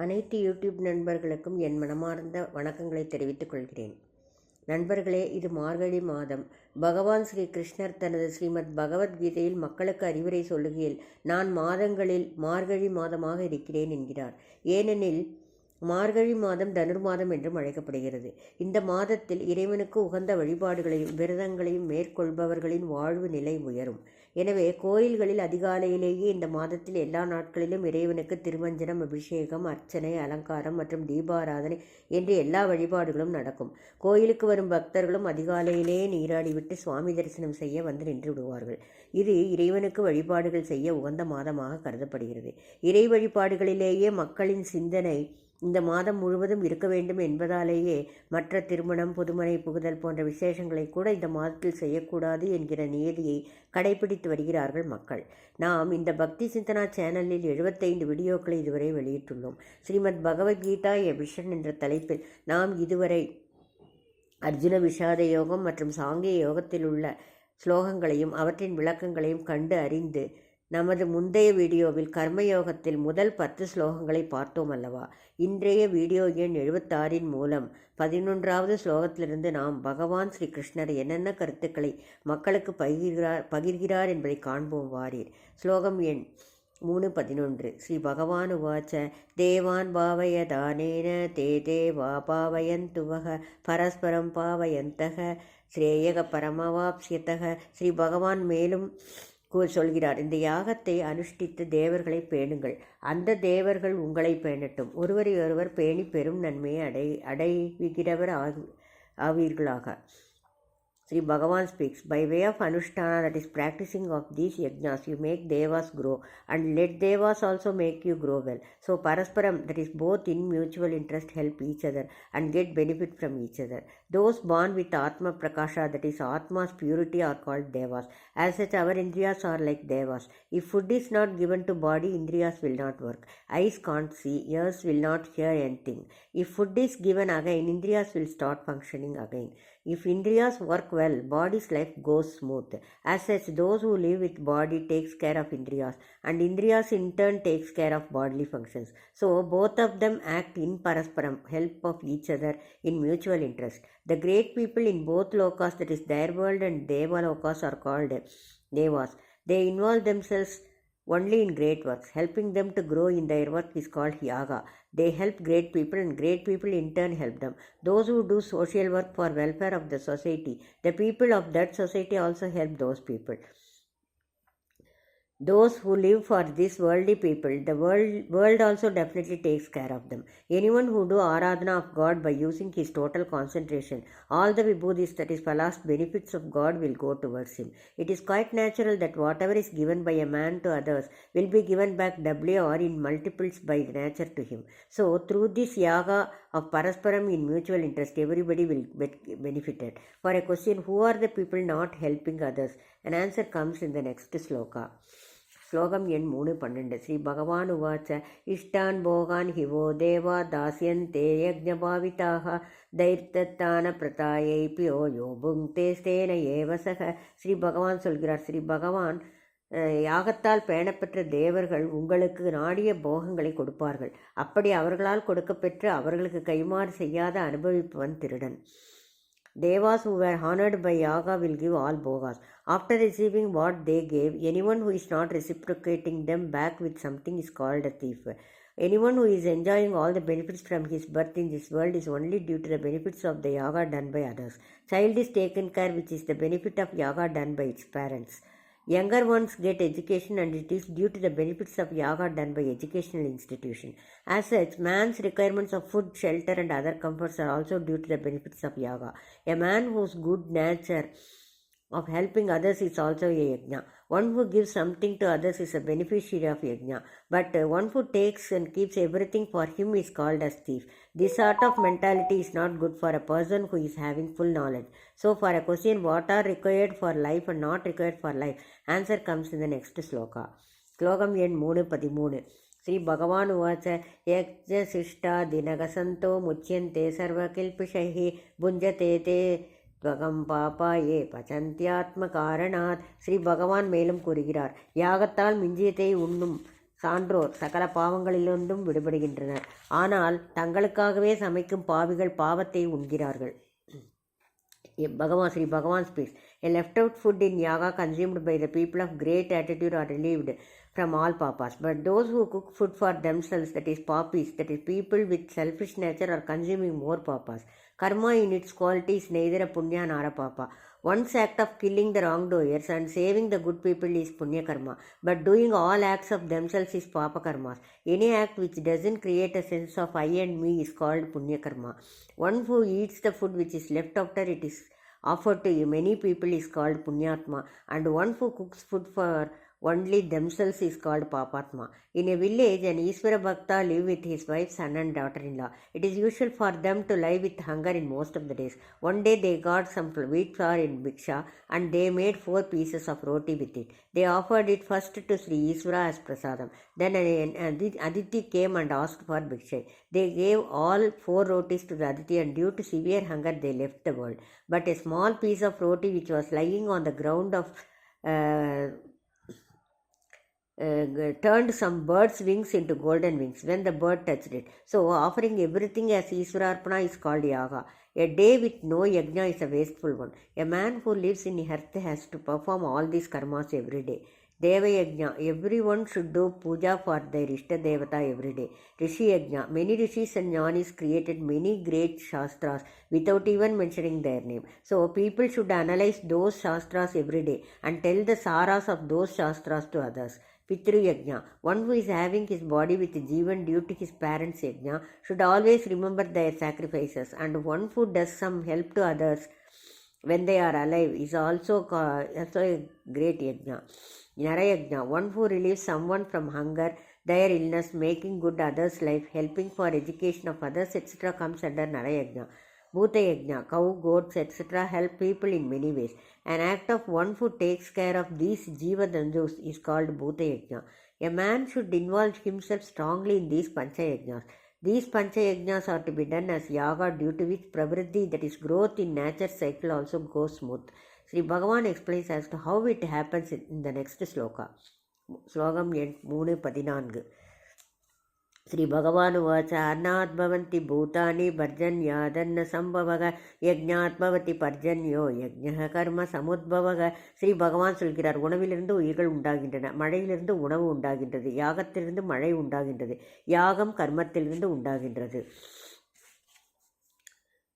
அனைத்து யூடியூப் நண்பர்களுக்கும் என் மனமார்ந்த வணக்கங்களை தெரிவித்துக் கொள்கிறேன். நண்பர்களே, இது மார்கழி மாதம். பகவான் ஸ்ரீ கிருஷ்ணர் தனது ஸ்ரீமத் பகவத்கீதையில் மக்களுக்கு அறிவுரை சொல்லுகையில், நான் மாதங்களில் மார்கழி மாதமாக இருக்கிறேன் என்கிறார். ஏனெனில் மார்கழி மாதம் தனுர்மாதம் என்றும் அழைக்கப்படுகிறது. இந்த மாதத்தில் இறைவனுக்கு உகந்த வழிபாடுகளையும் விரதங்களையும் மேற்கொள்பவர்களின் வாழ்வு நிலை உயரும். எனவே கோயில்களில் அதிகாலையிலேயே இந்த மாதத்தில் எல்லா நாட்களிலும் இறைவனுக்கு திருமஞ்சனம், அபிஷேகம், அர்ச்சனை, அலங்காரம் மற்றும் தீபாராதனை என்று எல்லா வழிபாடுகளும் நடக்கும். கோயிலுக்கு வரும் பக்தர்களும் அதிகாலையிலேயே நீராடிவிட்டு சுவாமி தரிசனம் செய்ய வந்து நின்று விடுவார்கள். இது இறைவனுக்கு வழிபாடுகள் செய்ய உகந்த மாதமாக கருதப்படுகிறது. இறை வழிபாடுகளிலேயே மக்களின் சிந்தனை இந்த மாதம் முழுவதும் இருக்க வேண்டும் என்பதாலேயே மற்ற திருமணம், புதுமனை புகுதல் போன்ற விசேஷங்களை கூட இந்த மாதத்தில் செய்யக்கூடாது என்கிற நியதியை கடைபிடித்து வருகிறார்கள் மக்கள். நாம் இந்த பக்தி சிந்தனா சேனலில் 75 வீடியோக்களை இதுவரை வெளியிட்டுள்ளோம். ஸ்ரீமத் பகவத்கீதா எ விஷன் என்ற தலைப்பில் நாம் இதுவரை அர்ஜுன விஷாத யோகம் மற்றும் சாங்கிய யோகத்தில் உள்ள ஸ்லோகங்களையும் அவற்றின் விளக்கங்களையும் கண்டு அறிந்து நமது முந்தைய வீடியோவில் கர்மயோகத்தில் முதல் 10 ஸ்லோகங்களை பார்த்தோம் அல்லவா? இன்றைய வீடியோ எண் 76 மூலம் 11வது ஸ்லோகத்திலிருந்து நாம் பகவான் ஸ்ரீ கிருஷ்ணர் என்னென்ன கருத்துக்களை மக்களுக்கு பகிர்கிறார் என்பதை காண்போம் வாரீர். ஸ்லோகம் எண் 3:11. ஸ்ரீ பகவான் உவாச்ச தேவான் பாவயதானேன தே தேவா பாவயந்துவக பரஸ்பரம் பாவயந்தக ஸ்ரேயக பரமவாப்ஸ்யதக. ஸ்ரீ பகவான் மேலும் சொல்கிறார், இந்த யாகத்தை அனுஷ்டித்து தேவர்களை பேணுங்கள், அந்த தேவர்கள் உங்களை பேணட்டும். ஒருவரை ஒருவர் பேணி பெரும் நன்மையை அடைவிக்கிறவர் ஆவீர்களாக. Sri Bhagavan speaks, by way of Anushtana, that is practicing of these yajnas, you make devas grow and let devas also make you grow well. So Parasparam, that is both in mutual interest, help each other and get benefit from each other. Those born with Atma Prakasha, that is Atma's purity, are called devas. As such, our indriyas are like devas. If food is not given to body, indriyas will not work. Eyes can't see, ears will not hear anything. If food is given again, indriyas will start functioning again. If indriyas work well, body's life goes smooth. As such, those who live with body takes care of indriyas, and indriyas in turn takes care of bodily functions. So both of them act in parasparam, help of each other in mutual interest. The great people in both lokas, that is their world and deva lokas, are called devas. They involve themselves only in great works. Helping them to grow in their work is called yaga. They help great people and great people in turn help them. Those who do social work for welfare of the society, the people of that society also help those people. Those who live for this worldly people, the world also definitely takes care of them. Anyone who do aradhana of God by using his total concentration, all the vibhudis, that is phalast benefits of God, will go towards him. It is quite natural that whatever is given by a man to others will be given back doubly or in multiples by nature to him. So through this yaga of parasparam in mutual interest, everybody will be benefited. For a question, who are the people not helping others? An answer comes in the next sloka. ஸ்லோகம் எண் 3:12. ஸ்ரீ பகவான் உவாச்ச இஷ்டான் போகான் ஹிவோ தேவா தாஸ்யந்தே யஜ்ஞபாவிதாக தைர்த்தத்தான பிரதாயை பியோ யோபுங் தேஸ்தேன ஏவசக. ஸ்ரீ பகவான் சொல்கிறார், ஸ்ரீ பகவான் யாகத்தால் பேணப்பெற்ற தேவர்கள் உங்களுக்கு நாடிய போகங்களை கொடுப்பார்கள். அப்படி அவர்களால் கொடுக்கப்பெற்று அவர்களுக்கு கைமாறு செய்யாத அனுபவிப்பவன் திருடன். Devas who were honored by yaga will give all bhogas. After receiving what they gave, anyone who is not reciprocating them back with something is called a thief. Anyone who is enjoying all the benefits from his birth in this world is only due to the benefits of the yaga done by others. Child is taken care, which is the benefit of yaga done by its parents. Younger ones get education, and it is due to the benefits of yaga done by educational institution. As such, man's requirements of food, shelter and other comforts are also due to the benefits of yaga. A man whose good nature of helping others is also a yajna. One who gives something to others is a beneficiary of yajna, but one who takes and keeps everything for him is called as thief. This sort of mentality is not good for a person who is having full knowledge. So for a question, what are required for life and not required for life, answer comes in the next sloka. Slokam எண் 3:13. ஸ்ரீ பகவான் உவாச்ச யஜ்ஞசிஷ்டா தினகசந்தோ முச்சியந்தே சர்வகில்பிஷைஹி புஞ்சதே தே துவகம் பாப்பாயே பச்சந்தியாத்ம காரணாத். ஸ்ரீ பகவான் மேலும் கூறுகிறார், யாகத்தால் மிஞ்சியத்தை உண்ணும் சான்றோர் சகல பாவங்களிலிருந்தும் விடுபடுகின்றனர். ஆனால் தங்களுக்காகவே சமைக்கும் பாவிகள் பாவத்தை உண்கிறார்கள். Sri Bhagavan speaks. A left-out food in yaga consumed by the people of great attitude are relieved from all papas. But those who cook food for themselves, that is papis, that is people with selfish nature, are consuming more papas. Karma in its quality is neither a punya nor a papa. One's act of killing the wrongdoers and saving the good people is punya karma, but doing all acts of themselves is papa karmas. Any act which doesn't create a sense of I and me is called punya karma. One who eats the food which is left after it is offered to many people is called punyatma, and one who cooks food for only themselves is called papatma. In a village, an Ishvara Bhakta lived with his wife, son and daughter-in-law. It is usual for them to lie with hunger in most of the days. One day they got some wheat flour in bhiksha and they made 4 pieces of roti with it. They offered it first to Sri Ishvara as prasadam. Then an Aditi came and asked for bhiksha. They gave all 4 rotis to the Aditi, and due to severe hunger they left the world. But a small piece of roti which was lying on the ground of turned some bird's wings into golden wings when the bird touched it. So offering everything as Ishwararpana is called yaga. A day with no yajna is a wasteful one. A man who lives in earth has to perform all these karmas every day. Deva yajna, everyone should do puja for their Ishta Devata every day. Rishi yajna, many rishis and jnanis created many great shastras without even mentioning their name. So people should analyze those shastras every day and tell the saras of those shastras to others. Pitru Yajna, one who is having his body with Jivan due to his parents' Yajna, should always remember their sacrifices, and one who does some help to others when they are alive is also a great Yajna. Nara Yajna, one who relieves someone from hunger, their illness, making good others' life, helping for education of others, etc. comes under Nara Yajna. Bhuta Yajna, cow, goats, etc. help people in many ways. An act of one who takes care of these Jiva Dandus is called Bhuta Yajna. A man should involve himself strongly in these Pancha Yajnas. These Pancha Yajnas are to be done as yaga, due to which pravriddhi, that is growth in nature cycle, also goes smooth. Sri Bhagavan explains as to how it happens in the next sloka. Slokam 3:14. Sri Bhagavan uvacha annat bhavanti bhutani parjanyadanna sambhavaga yajnat bhavati parjanyo yajnaha karma samudbhavaga. Sri பகவான் சொல்கிறார், உணவிலிருந்து உயிர்கள் உண்டாகின்றன, மழையிலிருந்து உணவு உண்டாகின்றது, யாகத்திலிருந்து மழை உண்டாகின்றது, யாகம் கர்மத்திலிருந்து உண்டாகின்றது.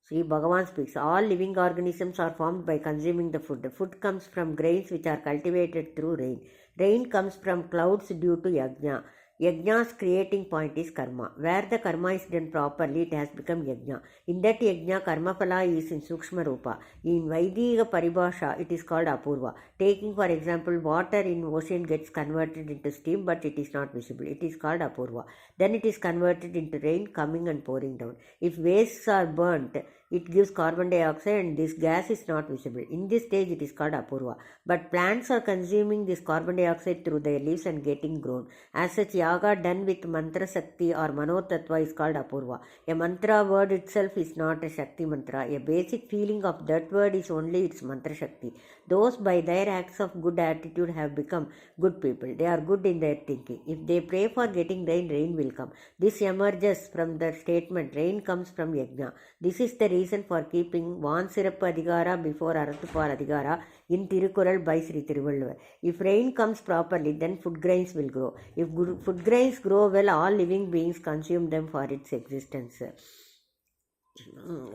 Sri Bhagavan speaks, all living organisms are formed by consuming the food. Food comes from grains which are cultivated through rain. Rain comes from clouds due to yajna. Yajna's creating point is karma. Where the karma is done properly, it has become yajna. In that yajna, karma phala is in sukshma rupa. In Vaidiga paribhasha, it is called apurva. Taking for example, water in ocean gets converted into steam, but it is not visible. It is called apurva. Then it is converted into rain coming and pouring down. If wastes are burnt, it gives carbon dioxide, and this gas is not visible. In this stage, it is called apurva. But plants are consuming this carbon dioxide through their leaves and getting grown. As such, yaga done with mantra shakti or manotattva is called apurva. A mantra word itself is not a shakti mantra. A basic feeling of that word is only its mantra shakti. Those by their acts of good attitude have become good people. They are good in their thinking. If they pray for getting rain, rain will come. This emerges from the statement, rain comes from yajna. This is the reason for keeping Van Sirappu Adhigara before Arathupar Adhigara in Tirukural by Sri Tiruvalluvar. If rain comes properly, then food grains will grow. If food grains grow well, all living beings consume them for its existence.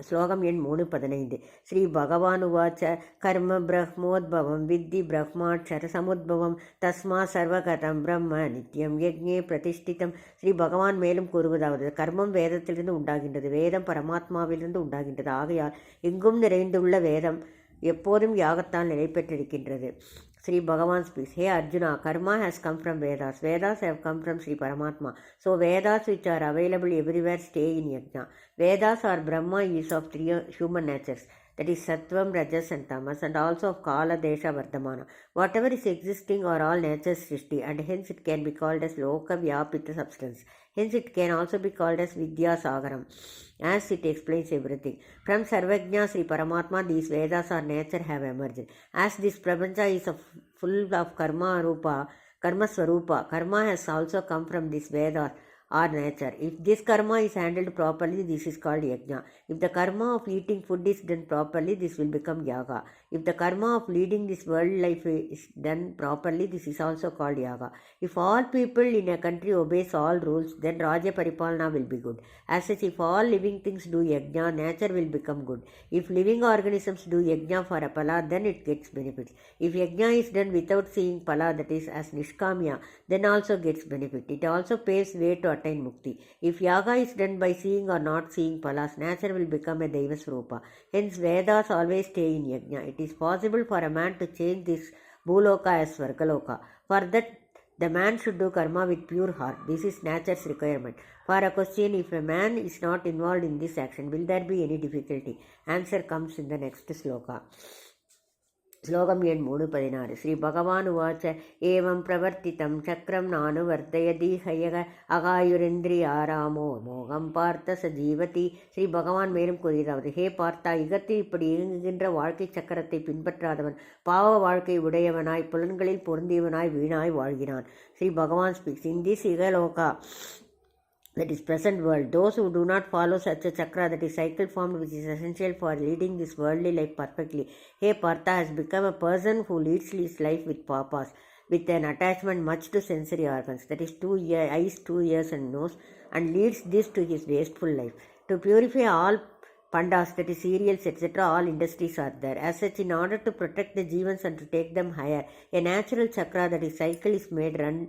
Slokam 3:15. Sri Bhagavan uvacha karma brahmodbhavam vidhi brahmakshara samudbhavam tasma sarvagatam brahma nityam yajne pratishtitam. Sri பகவான் மேலும் கூறுவதாவது, கர்மம் வேதத்திலிருந்து உண்டாகின்றது, வேதம் பரமாத்மாவிலிருந்து உண்டாகின்றது. ஆகையால் எங்கும் நிறைந்துள்ள வேதம் எப்போதும் யாகத்தால் நிலை பெற்றிருக்கின்றது. Sri Bhagavan speaks, hey Arjuna, karma has come from Vedas. Vedas have come from Sri Paramatma. So Vedas which are available everywhere stay in Yajna. Vedas are Brahma is of 3 human natures. That is Sattvam, Rajas and Tamas, and also of Kala, Desha, Vardhamana. Whatever is existing are all nature's Srishti, and hence it can be called as Loka Vyapita substance. Hence it can also be called as Vidya Sagaram, as it explains everything. From Sarvajna Sri Paramatma, these Vedas or nature have emerged. As this Prapancha is full of karma rupa, karma swarupa. Karma has also come from this Veda or nature. If this karma is handled properly, this is called yajna. If the karma of eating food is done properly, this will become yaga. If the karma of leading this world life is done properly, this is also called yaga. If all people in a country obeys all rules, then Raja Paripalana will be good. As such, if all living things do yajna, nature will become good. If living organisms do yajna for a pala, then it gets benefits. If yajna is done without seeing pala, that is as nishkamya, then also gets benefit. It also paves way to attain mukti. If yaga is done by seeing or not seeing palas, nature will become a deva swarupa. Hence Vedas always stay in yajna. It is possible for a man to change this bhuloka as swargaloka. For that, the man should do karma with pure heart. This is nature's requirement. For a question, if a man is not involved in this action, will there be any difficulty? Answer comes in the next sloka. श्लोकम् 3:16 श्रीभगवान् उवाच एवं प्रवर्तितं चक्रं नानुवर्तयति हयग अगायुरिन्द्रियारामो मोகம் பார்த்த ச ஜீவதி. ஸ்ரீ பகவான் மேலும் கூறுகிறார், ஹே பார்த்தா, யுகத்தில் இப்படி இயங்குகின்ற வாழ்க்கை சக்கரத்தை பின்பற்றாதவன் பாவ வாழ்க்கை உடையவனாய் புலன்களில் பொருந்தியவனாய் வீணாய் வாழ்கிறான். Shri Bhagavan speaks in this யுகலோகா, that is present world, those who do not follow such a chakra, that is cycle formed, which is essential for leading this worldly life perfectly. Hey Partha has become a person who leads his life with purpose, with an attachment much to sensory organs, that is eyes, 2 ears and nose, and leads this to his wasteful life. To purify all pandas, that is cereals, etc., all industries are there. As such, in order to protect the jivans and to take them higher, a natural chakra, that is cycle, is made run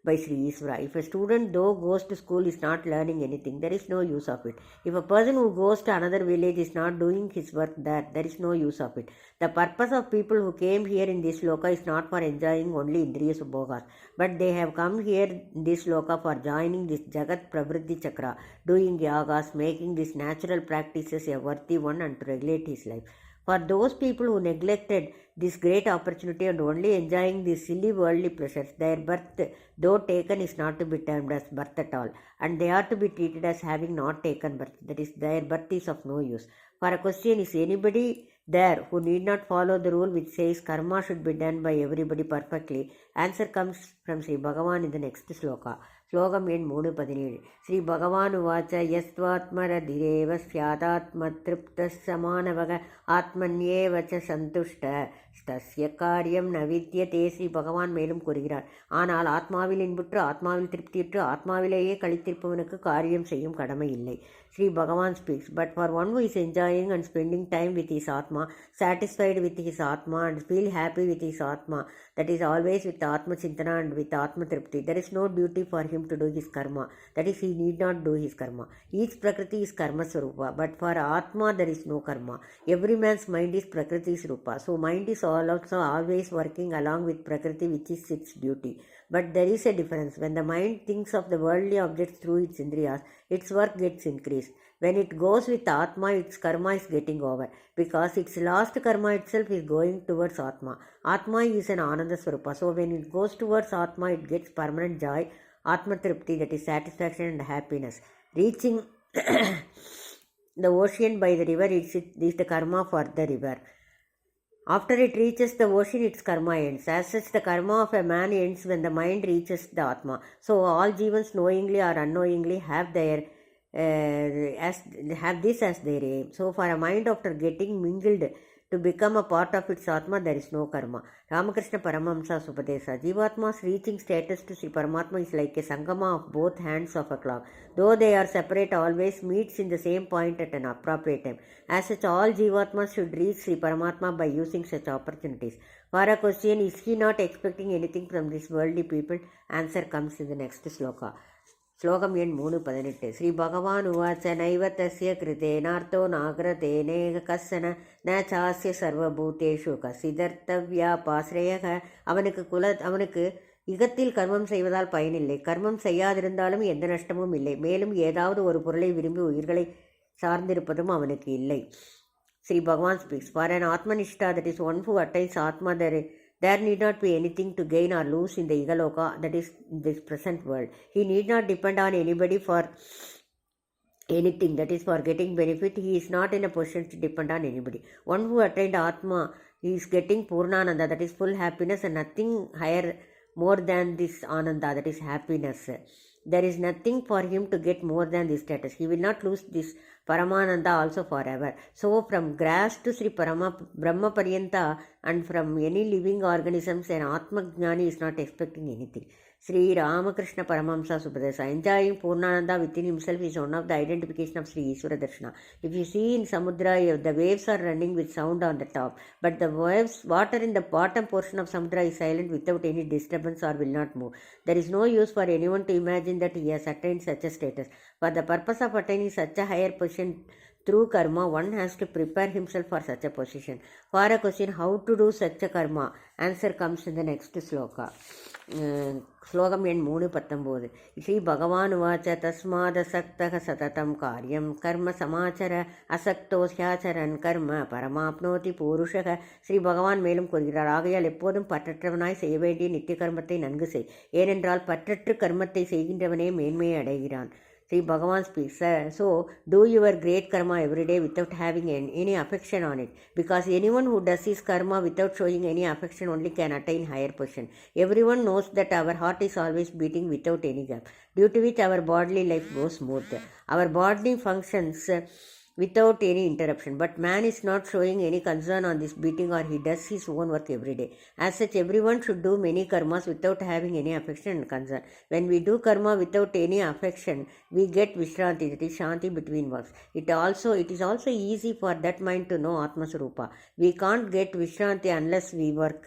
by Sri Isvara. If a student though goes to school is not learning anything, there is no use of it. If a person who goes to another village is not doing his work there is no use of it. The purpose of people who came here in this loka is not for enjoying only indriya subhogas, but they have come here in this loka for joining this Jagat Pravritti Chakra, doing yagas, making these natural practices a worthy one, and to regulate his life. For those people who neglected this great opportunity and only enjoying these silly worldly pleasures, their birth, though taken, is not to be termed as birth at all, and they are to be treated as having not taken birth, that is, their birth is of no use. For a question, is anybody there who need not follow the rule which says karma should be done by everybody perfectly? Answer comes from Sri Bhagavan in the next sloka. श्लोकम् 3:17 श्री भगवान् उवाच यस्त्वात्मरधिरेव स्यादात्मतृप्तः समानवग आत्मन्येव च சந்துஷ்டஸ்ய காரியம் ந வித்யதே. ஸ்ரீ பகவான் மேலும் கூறுகிறார், ஆனால் ஆத்மாவில் இன்புற்று ஆத்மாவில் திருப்தியுற்று ஆத்மாவிலேயே கழித்திருப்பவனுக்கு காரியம் செய்யும் கடமை இல்லை. Sri Bhagavan speaks, but for one who is enjoying and spending time with his Atma, satisfied with his Atma and feel happy with his Atma, that is always with Bhakthi Chinthana and with Atma Tripti, there is no duty for him to do his karma, that is he need not do his karma. Each Prakriti is karma swarupa, but for Atma there is no karma. Every man's mind is Prakriti swarupa, so mind is also always working along with Prakriti, which is its duty. But there is a difference. When the mind thinks of the worldly objects through its indriyas, its work gets increased. When it goes with Atma, its karma is getting over, because its last karma itself is going towards Atma. Atma is an Ananda Swarupa, so when it goes towards Atma, it gets permanent joy, Atma Tripti, that is satisfaction and happiness. Reaching the ocean by the river is the karma for the river. After it reaches the ocean, its karma ends. As such, the karma of a man ends when the mind reaches the Atma. So all jivans, knowingly or unknowingly, have this as their aim. So for a mind after getting mingled to become a part of its Atma, there is no karma. Ramakrishna Paramahamsa Supadesa. Jivatma's reaching status to Sri Paramatma is like a sangama of both hands of a clock. Though they are separate, always meets in the same point at an appropriate time. As such, all Jivatmas should reach Sri Paramatma by using such opportunities. For a question, is he not expecting anything from these worldly people? Answer comes in the next sloka. श्लोकम् 3:18 श्री भगवान् उवाच नैव तस्य कृतेनार्तो नाग्रतेनेह कश्चन न चास्य सर्वभूतेषु कसिदर्तव्यापाश्रयः. அவனுக்கு யுகத்தில் கர்மம் செய்வதால் பயனில்லை, கர்மம் செய்யாதிருந்தாலும் எந்த நஷ்டமும் இல்லை, மேலும் ஏதாவது ஒரு பொருளை விரும்பி உயிர்களை சார்ந்திருப்பதும் அவனுக்கு இல்லை. Sri Bhagavan speaks, for an Atmanishta, that is one who attains Atma, there need not be anything to gain or lose in the Igaloka, that is this present world. He need not depend on anybody for anything, that is for getting benefit. He is not in a position to depend on anybody. One who attained Atma, he is getting Purnananda, that is full happiness, and nothing higher more than this ananda, that is happiness. There is nothing for him to get more than this status. He will not lose this Paramananda also forever. So from grass to Sri Brahma Paryanta and from any living organisms, an Atma Jnani is not expecting anything. Sri Ramakrishna Paramamsa Subhadesa, enjoying Purnananda within himself is one of the identification of Sri Ishvara Darshana. If you see in Samudra, the waves are running with sound on the top, but the water in the bottom portion of Samudra is silent without any disturbance or will not move. There is no use for anyone to imagine that he has attained such a status. For the purpose of attaining such a higher position through karma, one has to prepare himself for such a position. For a question, how to do such a karma, answer comes in the next sloka. श्लोकम् 3:19 श्री भगवान् उवाच तस्मादसक्तः सततं कार्यं कर्म समाचर असक्तो ह्याचरन् कर्म परमाप्नोति पूरुषः ஸ்ரீ பகவான் மேலும் கூறுகிறார், ஆகையால் எப்போதும் பற்றற்றவனாய் செய்ய வேண்டிய நித்திய கர்மத்தை நன்கு செய். ஏனென்றால் பற்றற்று கர்மத்தை செய்கின்றவனே மேன்மையை அடைகிறான். Sri Bhagavan speaks, so do your great karma every day without having any affection on it, because anyone who does his karma without showing any affection only can attain higher position. Everyone knows that our heart is always beating without any gap, due to which our bodily life goes smooth. Our body functions without any interruption, but man is not showing any concern on this beating, or he does his own work every day. As such, everyone should do many karmas without having any affection and concern. When we do karma without any affection, we get Vishranti, that is Shanti between works. It is also easy for that mind to know Atma Swarupa. We can't get Vishranti unless we work.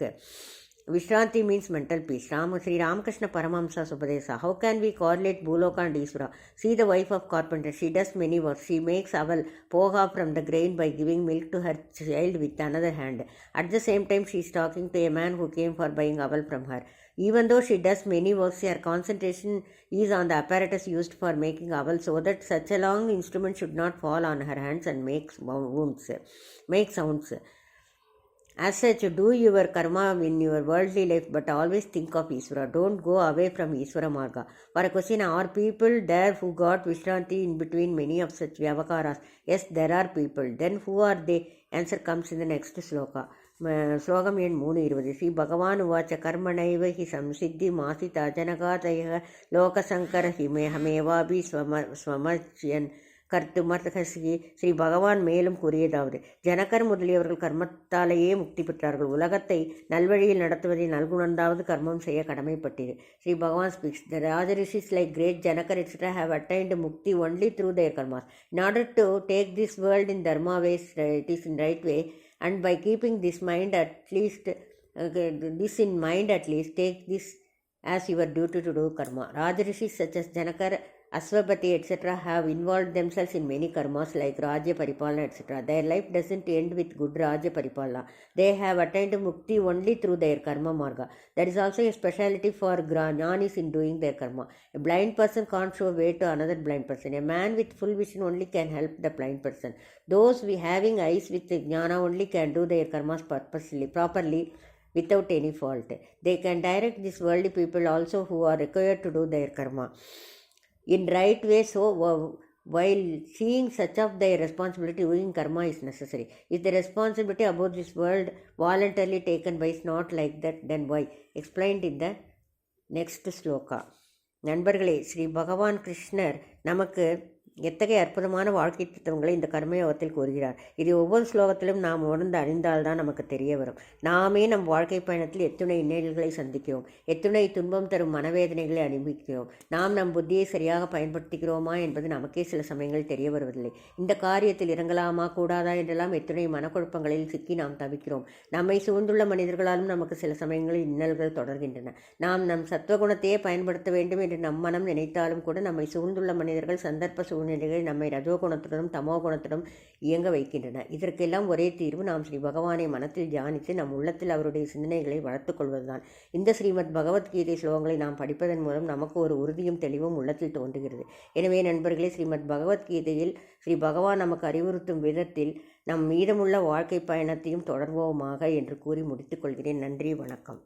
Vishranti means mental peace. Sri Ramakrishna Paramamsa Subhadesa. How can we correlate Bhuloka and Isvara? See the wife of carpenter. She does many works. She makes aval, poha from the grain by giving milk to her child with another hand. At the same time, she is talking to a man who came for buying aval from her. Even though she does many works, her concentration is on the apparatus used for making aval, so that such a long instrument should not fall on her hands and make sounds. As such, do your karma in your worldly life, but always think of Isvara. Don't go away from Isvara Marga. For a question, are people there who got Vishranti in between many of such Vyavakaras? Yes, there are people. Then who are they? Answer comes in the next sloka. श्लोकम् 3:20 श्री भगवान् उवाच कर्मणैव हि संसिद्धिमासिता जनकादयः लोकसङ्कर हमेवापि स्वमर्च्यन् கர்த்துமர்த்தகசி. ஸ்ரீ பகவான் மேலும் கூறியதாவது, ஜனகர் முதலியவர்கள் கர்மத்தாலேயே முக்தி பெற்றார்கள். உலகத்தை நல்வழியில் நடத்துவதை நல்குணர்ந்தாவது கர்மம் செய்ய கடமைப்பட்டது. Sri Bhagavan speaks, the Rajarishis like great Janakar etc. have attained mukti only through their karmas. In order to take this world in dharma ways, it is in right way, and by keeping this mind at least, take this as your duty to do karma. Rajarishis such as Janakar, Asvapati etc. have involved themselves in many karmas like Rajya Paripalana etc. Their life doesn't end with good Rajya Paripalana. They have attained mukti only through their karma marga. There is also a speciality for jnanis in doing their karma. A blind person can't show way to another blind person. A man with full vision only can help the blind person. Those having eyes with jnana only can do their karmas properly without any fault. They can direct these worldly people also who are required to do their karma in right way, so while seeing such of their responsibility, doing karma is necessary. If the responsibility about this world voluntarily taken by is not like that, then why? Explained in the next sloka. நண்பர்களே, ஸ்ரீ பகவான் கிருஷ்ணர் நமக்கு எத்தகைய அற்புதமான வாழ்க்கை தத்துவங்களை இந்த கர்மயோகத்தில் கூறுகிறார். இது ஒவ்வொரு ஸ்லோகத்திலும் நாம் உணர்ந்து அறிந்தால்தான் நமக்கு தெரிய வரும். நாமே நம் வாழ்க்கை பயணத்தில் எத்துணை இன்னல்களை சந்திக்கிறோம், எத்துணை துன்பம் தரும் மனவேதனைகளை அனுபவிக்கிறோம். நாம் நம் புத்தியை சரியாக பயன்படுத்துகிறோமா என்பது நமக்கே சில சமயங்கள் தெரிய வருவதில்லை. இந்த காரியத்தில் இறங்கலாமா கூடாதா என்றெல்லாம் எத்துணை மனக்குழப்பங்களில் சிக்கி நாம் தவிக்கிறோம். நம்மை சூழ்ந்துள்ள மனிதர்களாலும் நமக்கு சில சமயங்களில் இன்னல்கள் தொடர்கின்றன. நாம் நம் சத்துவகுணத்தையே பயன்படுத்த வேண்டும் என்று நம் மனம் நினைத்தாலும் கூட நம்மை சூழ்ந்துள்ள மனிதர்கள் சந்தர்ப்ப சூழ்நிலைகள் நம்மை ரஜோகுணத்துடனும் தமோ குணத்துடன் இயங்க வைக்கின்றன. இதற்கெல்லாம் ஒரே தீர்வு நாம் ஸ்ரீ பகவானை மனத்தில் தியானித்து நம் உள்ளத்தில் அவருடைய சிந்தனைகளை வளர்த்துக் கொள்வதுதான். இந்த ஸ்ரீமத் பகவத்கீதை ஸ்லோகங்களை நாம் படிப்பதன் மூலம் நமக்கு ஒரு உறுதியும் தெளிவும் உள்ளத்தில் தோன்றுகிறது. எனவே நண்பர்களே, ஸ்ரீமத் பகவத்கீதையில் ஸ்ரீ பகவான் நமக்கு அறிவுறுத்தும் விதத்தில் நம் மீதமுள்ள வாழ்க்கை பயணத்தையும் தொடர்வோமாக என்று கூறி முடித்துக் கொள்கிறேன். நன்றி, வணக்கம்.